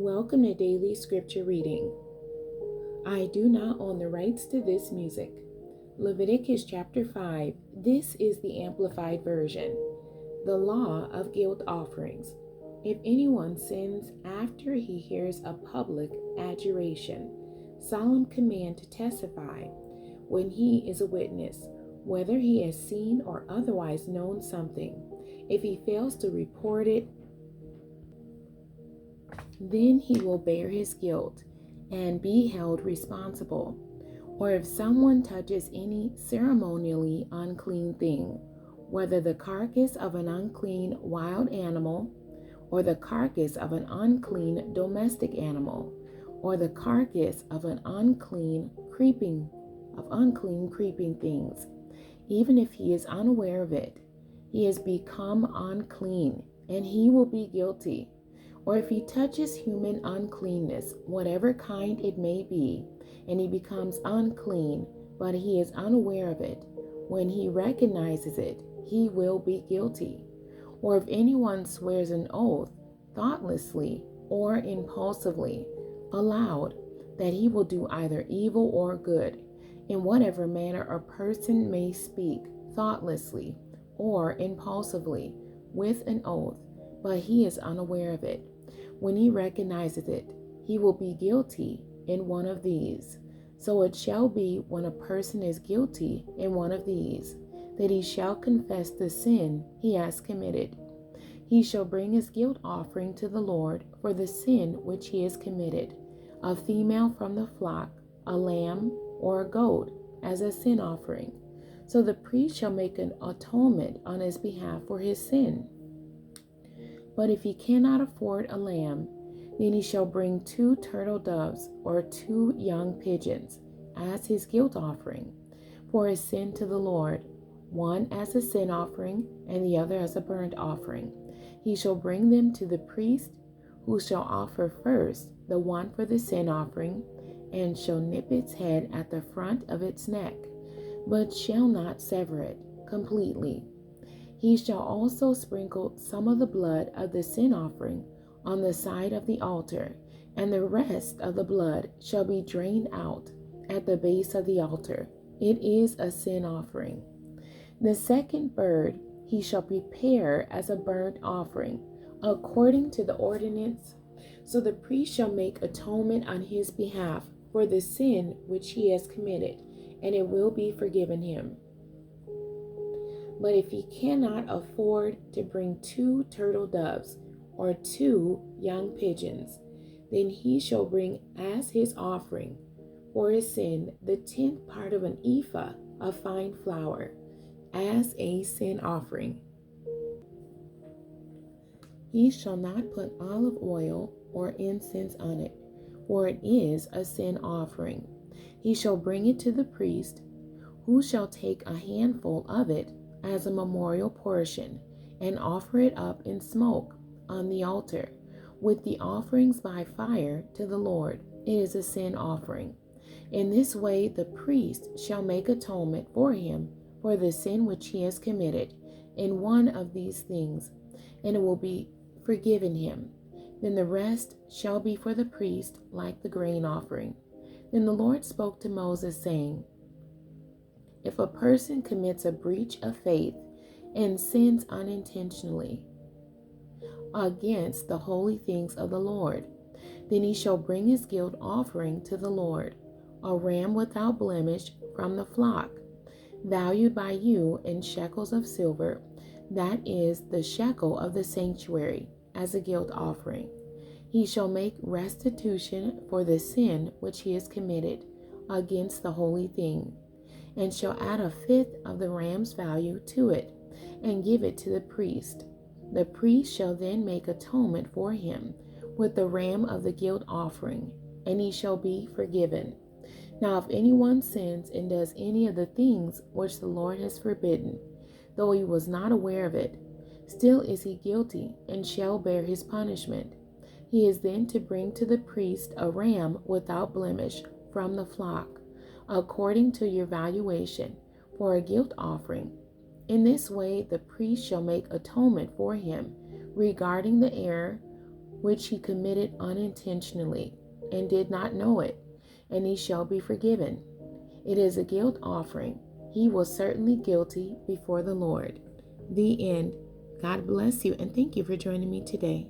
Welcome to Daily Scripture Reading. I do not own the rights to this music. Leviticus chapter 5. This is the Amplified Version. The Law of Guilt Offerings. If anyone sins after he hears a public adjuration, solemn command to testify, when he is a witness, whether he has seen or otherwise known something, if he fails to report it, then he will bear his guilt and be held responsible. Or if someone touches any ceremonially unclean thing, whether the carcass of an unclean wild animal, or the carcass of an unclean domestic animal, or the carcass of an unclean creeping things, even if he is unaware of it, he has become unclean, and he will be guilty. Or if he touches human uncleanness, whatever kind it may be, and he becomes unclean, but he is unaware of it, when he recognizes it, he will be guilty. Or if anyone swears an oath, thoughtlessly or impulsively, aloud, that he will do either evil or good, in whatever manner a person may speak, thoughtlessly or impulsively, with an oath, but he is unaware of it. When he recognizes it, he will be guilty in one of these. So it shall be when a person is guilty in one of these, that he shall confess the sin he has committed. He shall bring his guilt offering to the Lord for the sin which he has committed, a female from the flock, a lamb or a goat, as a sin offering. So the priest shall make an atonement on his behalf for his sin. But if he cannot afford a lamb, then he shall bring 2 turtle doves or 2 young pigeons as his guilt offering for his sin to the Lord, one as a sin offering and the other as a burnt offering. He shall bring them to the priest, who shall offer first the one for the sin offering, and shall nip its head at the front of its neck, but shall not sever it completely. He shall also sprinkle some of the blood of the sin offering on the side of the altar, and the rest of the blood shall be drained out at the base of the altar. It is a sin offering. The second bird he shall prepare as a burnt offering, according to the ordinance. So the priest shall make atonement on his behalf for the sin which he has committed, and it will be forgiven him. But if he cannot afford to bring 2 turtle doves or 2 young pigeons, then he shall bring as his offering for his sin the 10th part of an ephah of fine flour, as a sin offering. He shall not put olive oil or incense on it, for it is a sin offering. He shall bring it to the priest, who shall take a handful of it as a memorial portion, and offer it up in smoke on the altar, with the offerings by fire to the Lord. It is a sin offering. In this way the priest shall make atonement for him for the sin which he has committed in one of these things, and it will be forgiven him. Then the rest shall be for the priest, like the grain offering. Then the Lord spoke to Moses, saying, if a person commits a breach of faith and sins unintentionally against the holy things of the Lord, then he shall bring his guilt offering to the Lord, a ram without blemish from the flock, valued by you in shekels of silver, that is the shekel of the sanctuary, as a guilt offering. He shall make restitution for the sin which he has committed against the holy thing, and shall add 1/5 of the ram's value to it, and give it to the priest. The priest shall then make atonement for him with the ram of the guilt offering, and he shall be forgiven. Now if anyone sins and does any of the things which the Lord has forbidden, though he was not aware of it, still is he guilty, and shall bear his punishment. He is then to bring to the priest a ram without blemish from the flock, according to your valuation, for a guilt offering. In this way the priest shall make atonement for him regarding the error which he committed unintentionally, and did not know it, and he shall be forgiven. It is a guilt offering. He was certainly guilty before the Lord. The end. God bless you, and thank you for joining me today.